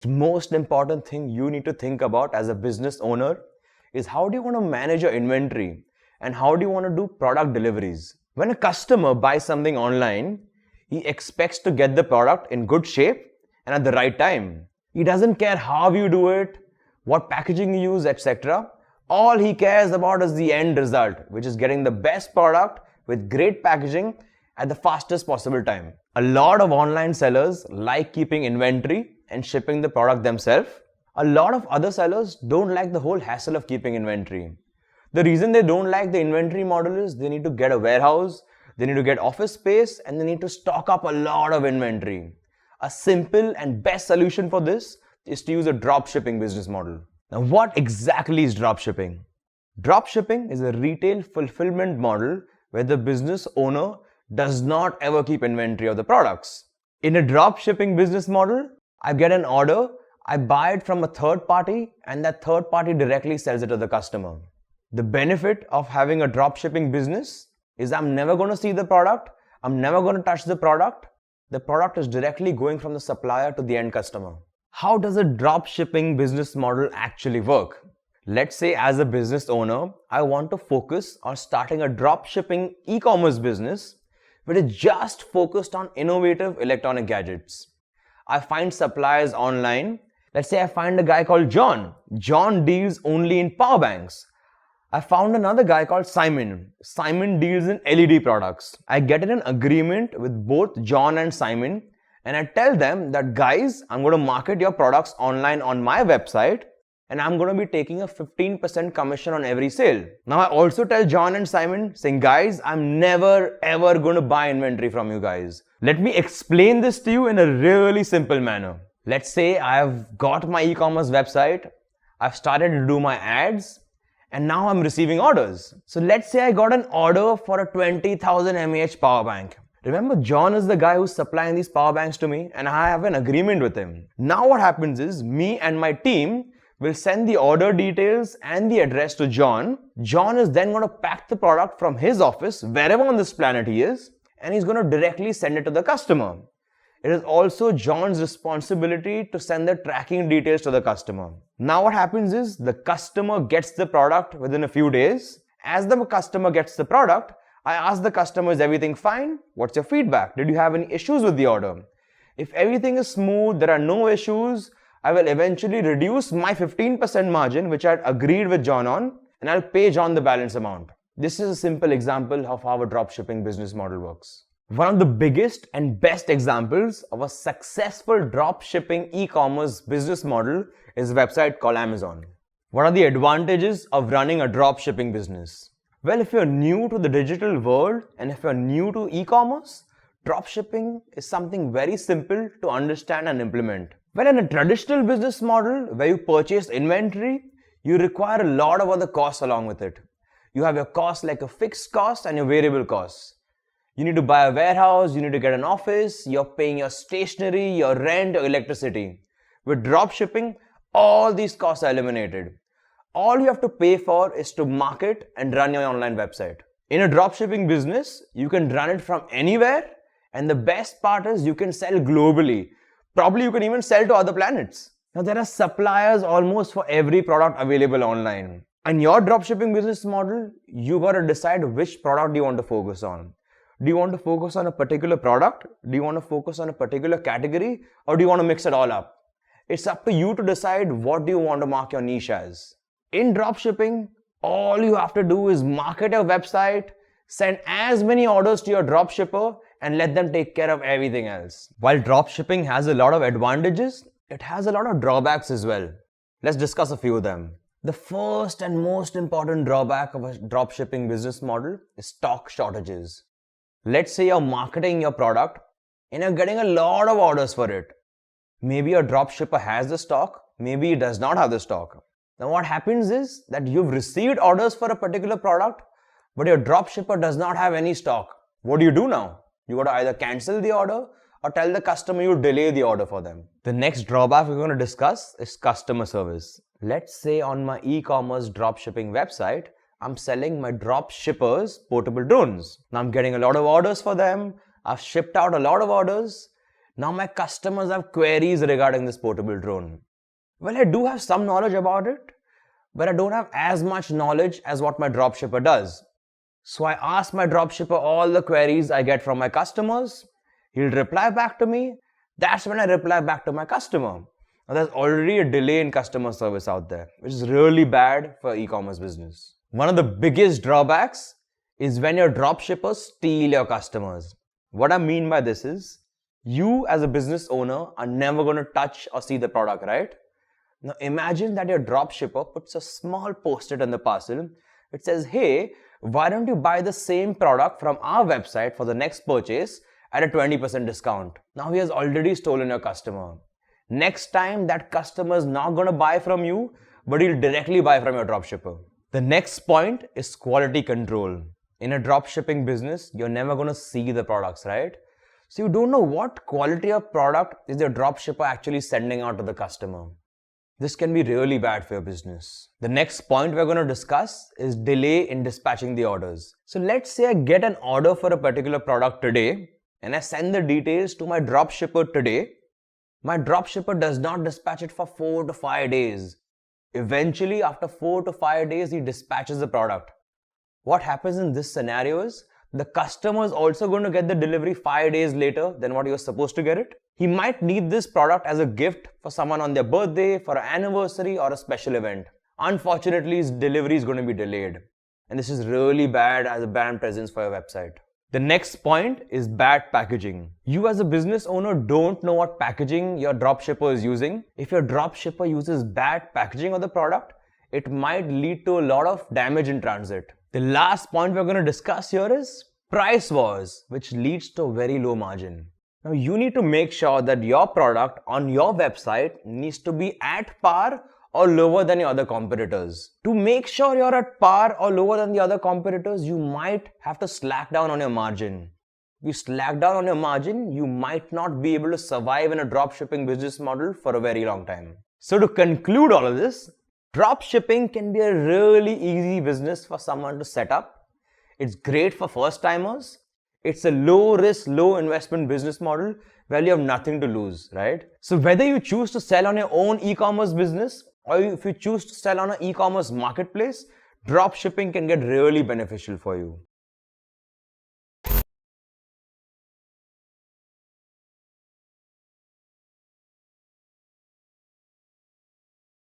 The most important thing you need to think about as a business owner is how do you want to manage your inventory and how do you want to do product deliveries. When a customer buys something online, he expects to get the product in good shape and at the right time. He doesn't care how you do it, what packaging you use, etc. All he cares about is the end result, which is getting the best product with great packaging at the fastest possible time. A lot of online sellers like keeping inventory and shipping the product themselves. A lot of other sellers don't like the whole hassle of keeping inventory. The reason they don't like the inventory model is they need to get a warehouse, they need to get office space, and they need to stock up a lot of inventory. A simple and best solution for this is to use a dropshipping business model. Now, what exactly is dropshipping? Dropshipping is a retail fulfillment model where the business owner does not ever keep inventory of the products. In a dropshipping business model, I get an order, I buy it from a third party, and that third party directly sells it to the customer. The benefit of having a dropshipping business is I'm never going to see the product, I'm never going to touch the product. The product is directly going from the supplier to the end customer. How does a dropshipping business model actually work? Let's say as a business owner, I want to focus on starting a dropshipping e-commerce business which is just focused on innovative electronic gadgets. I find suppliers online. Let's say I find a guy called John. John deals only in power banks. I found another guy called Simon. Simon deals in LED products. I get in an agreement with both John and Simon and I tell them that guys, I'm going to market your products online on my website and I'm going to be taking a 15% commission on every sale. Now I also tell John and Simon saying, guys, I'm never ever going to buy inventory from you guys. Let me explain this to you in a really simple manner. Let's say I've got my e-commerce website, I've started to do my ads, and now I'm receiving orders. So let's say I got an order for a 20,000 mAh power bank. Remember, John is the guy who's supplying these power banks to me and I have an agreement with him. Now what happens is me and my team will send the order details and the address to John. John is then going to pack the product from his office, wherever on this planet he is, and he's going to directly send it to the customer. It is also John's responsibility to send the tracking details to the customer. Now what happens is the customer gets the product within a few days. As the customer gets the product, I ask the customer, is everything fine? What's your feedback? Did you have any issues with the order? If everything is smooth, there are no issues, I will eventually reduce my 15% margin, which I had agreed with John on, and I'll pay John the balance amount. This is a simple example of how a dropshipping business model works. One of the biggest and best examples of a successful dropshipping e-commerce business model is a website called Amazon. What are the advantages of running a dropshipping business? Well, if you're new to the digital world and if you're new to e-commerce, dropshipping is something very simple to understand and implement. Well, in a traditional business model where you purchase inventory, you require a lot of other costs along with it. You have your costs like a fixed cost and your variable costs. You need to buy a warehouse, you need to get an office, you're paying your stationery, your rent, your electricity. With dropshipping, all these costs are eliminated. All you have to pay for is to market and run your online website. In a dropshipping business, you can run it from anywhere, and the best part is you can sell globally. Probably you can even sell to other planets. Now there are suppliers almost for every product available online. In your dropshipping business model, you got to decide which product do you want to focus on. Do you want to focus on a particular product? Do you want to focus on a particular category? Or do you want to mix it all up? It's up to you to decide what do you want to mark your niche as. In dropshipping, all you have to do is market your website, send as many orders to your dropshipper, and let them take care of everything else. While dropshipping has a lot of advantages, it has a lot of drawbacks as well. Let's discuss a few of them. The first and most important drawback of a dropshipping business model is stock shortages. Let's say you're marketing your product and you're getting a lot of orders for it. Maybe your dropshipper has the stock, maybe he does not have the stock. Now what happens is that you've received orders for a particular product, but your dropshipper does not have any stock. What do you do now? You got to either cancel the order or tell the customer you delay the order for them. The next drawback we're going to discuss is customer service. Let's say on my e-commerce dropshipping website, I'm selling my dropshippers portable drones. Now I'm getting a lot of orders for them. I've shipped out a lot of orders. Now my customers have queries regarding this portable drone. Well, I do have some knowledge about it, but I don't have as much knowledge as what my dropshipper does. So I ask my dropshipper all the queries I get from my customers. He'll reply back to me. That's when I reply back to my customer. Now there's already a delay in customer service out there, which is really bad for e-commerce business. One of the biggest drawbacks is when your dropshippers steal your customers. What I mean by this is, you as a business owner are never going to touch or see the product, right? Now imagine that your dropshipper puts a small post-it on the parcel. It says, hey, why don't you buy the same product from our website for the next purchase at a 20% discount? Now he has already stolen your customer. Next time that customer is not going to buy from you, but he'll directly buy from your dropshipper. The next point is quality control. In a dropshipping business, you're never going to see the products, right? So you don't know what quality of product is your dropshipper actually sending out to the customer. This can be really bad for your business. The next point we're going to discuss is delay in dispatching the orders. So let's say I get an order for a particular product today and I send the details to my dropshipper today. My dropshipper does not dispatch it for 4 to 5 days. Eventually, after 4 to 5 days, he dispatches the product. What happens in this scenario is the customer is also going to get the delivery 5 days later than what he was supposed to get it. He might need this product as a gift for someone on their birthday, for an anniversary or a special event. Unfortunately, his delivery is going to be delayed. And this is really bad as a brand presence for your website. The next point is bad packaging. You as a business owner don't know what packaging your dropshipper is using. If your dropshipper uses bad packaging of the product, it might lead to a lot of damage in transit. The last point we're going to discuss here is price wars, which leads to a very low margin. Now you need to make sure that your product on your website needs to be at par or lower than your other competitors. To make sure you're at par or lower than the other competitors, you might have to slack down on your margin. If you slack down on your margin, you might not be able to survive in a dropshipping business model for a very long time. So to conclude all of this, dropshipping can be a really easy business for someone to set up. It's great for first timers. It's a low risk, low investment business model where you have nothing to lose, right? So whether you choose to sell on your own e-commerce business or if you choose to sell on an e-commerce marketplace, dropshipping can get really beneficial for you.